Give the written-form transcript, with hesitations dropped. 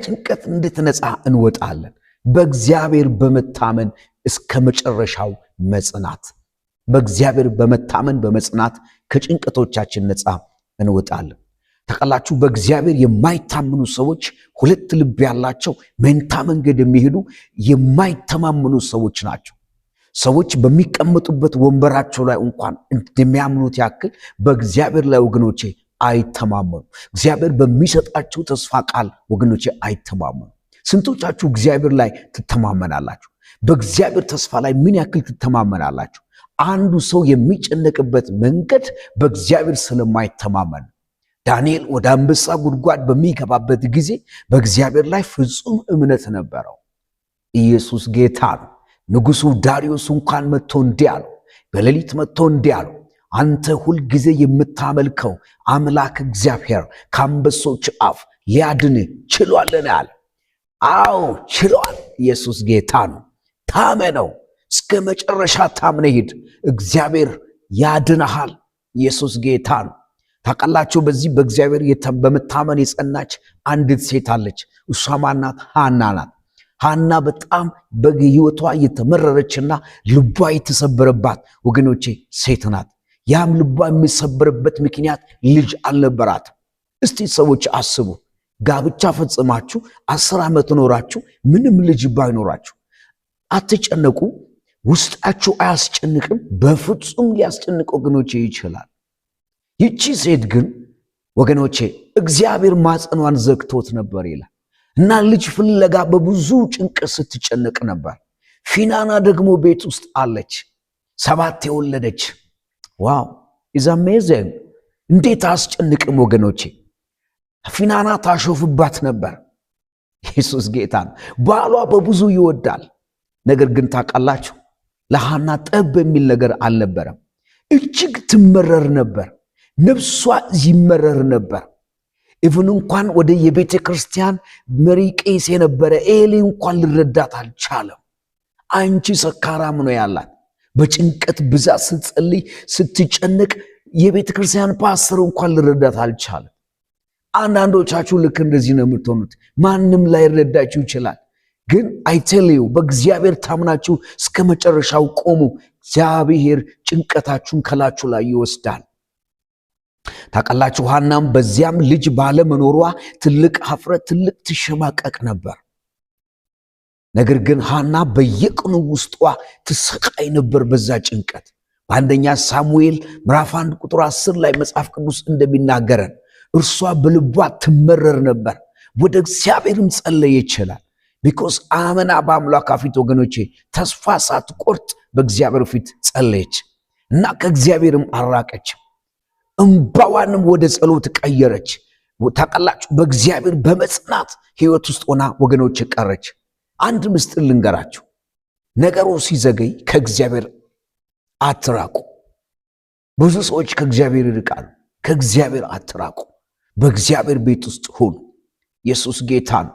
ከጭንቀት እንዴት ነፃ እንወጣለን? በእግዚአብሔር በመታመን እስከ መጨረሻው መጽናት። በእግዚአብሔር በመታመን በመጽናት ከጭንቀቶቻችን ነፃ እንወጣለን። ታውቃላችሁ፣ በእግዚአብሔር የማይታመኑ ሰዎች ሁለት ልብ ያላቸው መንታ መንገድ የሚሄዱ የማይተማመኑ ሰዎች ናቸው። ሰዎች በሚቀመጡበት ወንበራቸው ላይ እንኳን እንደሚያምኑት ያክል በእግዚአብሔር ላይ ወገኖቼ አይተማመኑ። እግዚአብሔር በሚሰጣቸው ተስፋ ቃል ወገኖቼ አይተማመኑ። ስንቶቻችሁ እግዚአብሔር ላይ ትተማመናላችሁ? በእግዚአብሔር ተስፋ ላይ ምን ያክል ትተማመናላችሁ? አንዱ ሰው የሚጨነቅበት መንገድ በእግዚአብሔር ስለማይተማመን። ዳንኤል ወደ አንበሳ ጉድጓድ በሚገባበት ጊዜ በእግዚአብሔር ላይ ፍጹም እምነት ነበረው። ኢየሱስ ጌታ ነው። ንጉሡ ዳርዮስ እንኳን መጥቶ እንዲህ አለው፣ በሌሊት መጥቶ እንዲህ አለው፣ አንተ ሁልጊዜ የምታመልከው አምላክ እግዚአብሔር ከአንበሶች አፍ ሊያድን ችሏልን አለ። አዎ ችሏል። ኢየሱስ ጌታ ነው። ታመነው፣ እስከ መጨረሻ ታምነ ሂድ። እግዚአብሔር ያድንሃል። ኢየሱስ ጌታ ነው። ታውቃላችሁ፣ በዚህ በእግዚአብሔር በመታመን የጸናች አንዲት ሴት አለች። እሷ ማናት? ሐና ናት። ሐና በጣም በሕይወቷ የተመረረችና ልቧ የተሰበረባት ወገኖቼ ሴት ናት። ያም ልቧ የሚሰበርበት ምክንያት ልጅ አልነበራትም። እስቲ ሰዎች አስቡ፣ ጋብቻ ፈጽማችሁ 10 ዓመት ኖራችሁ ምንም ልጅ ባይኖራችሁ አትጨነቁ? ውስጣችሁ አያስጨንቅም? በፍጹም ሊያስጨንቅ ወገኖቼ ይችላል። ይቺ ሴት ግን ወገኖቼ እግዚአብሔር ማጸኗን ዘግቶት ነበር ይላል እና ልጅ ፍለጋ በብዙ ጭንቀት ስትጨነቅ ነበር። ፊናና ደግሞ ቤት ውስጥ አለች፣ 7 የወለደች። ዋው ኢዝ አሜዚንግ! እንዴት አስጨንቅም ወገኖቼ። ፊናና ታሾፍባት ነበር። ኢየሱስ ጌታ ነው። ባሏ በብዙ ይወዳል። ነገር ግን ታውቃላችሁ ለሐና ጠብ የሚል ነገር አልነበረም። እጅግ ትመረር ነበር። ነፍሷ ይመረር ነበር። ኢቭን እንኳን ወደ የቤተ ክርስቲያን መሪ ቄስ የነበረ ኤሊ እንኳን ልረዳት አልቻለም። አንቺ ሰካራም ነው ያላት። በጭንቀት ብዛት ስትጸልይ ስትጨነቅ የቤተ ክርስቲያን ፓስተር እንኳን ልረዳት አልቻለም። አንዳንዶቻችሁ ልክ እንደዚህ ነው የምትሆኑት። ማንም ላይረዳችሁ ይችላል። ግን አይቴልዩ በእግዚአብሔር ታምናችሁ እስከ መጨረሻው ቆሙ። እግዚአብሔር ጭንቀታችሁን ከላችሁ ላይ ይወስዳል። ታውቃላችሁ ሐናም በዚያም ልጅ ባለመኖሯ ትልቅ ኀፍረት፣ ትልቅ ትሸማቀቅ ነበር። ነገር ግን ሐና በየቀኑ ውስጧ ትሰቃይ ነበር በዛ ጭንቀት። በአንደኛ ሳሙኤል ምዕራፍ 1 ቁጥር 10 ላይ መጽሐፍ ቅዱስ እንደሚናገረን እርሷ በልቧ ትመረር ነበር፣ ወደ እግዚአብሔርም ጸለየ ይችላል። ቢኮዝ አመና በአምላኳ ፊት ወገኖቼ ተስፋ ሳትቆርጥ በእግዚአብሔር ፊት ጸለየች እና ከእግዚአብሔርም አራቀችም። እንባዋንም ወደ ጸሎት ቀየረች። ታውቃላችሁ በእግዚአብሔር በመጽናት ሕይወት ውስጥ ሆና ወገኖች ቀረች። አንድ ምስጢር ልንገራችሁ፣ ነገሩ ሲዘገይ ከእግዚአብሔር አትራቁ። ብዙ ሰዎች ከእግዚአብሔር ይርቃሉ። ከእግዚአብሔር አትራቁ። በእግዚአብሔር ቤት ውስጥ ሁኑ። ኢየሱስ ጌታ ነው።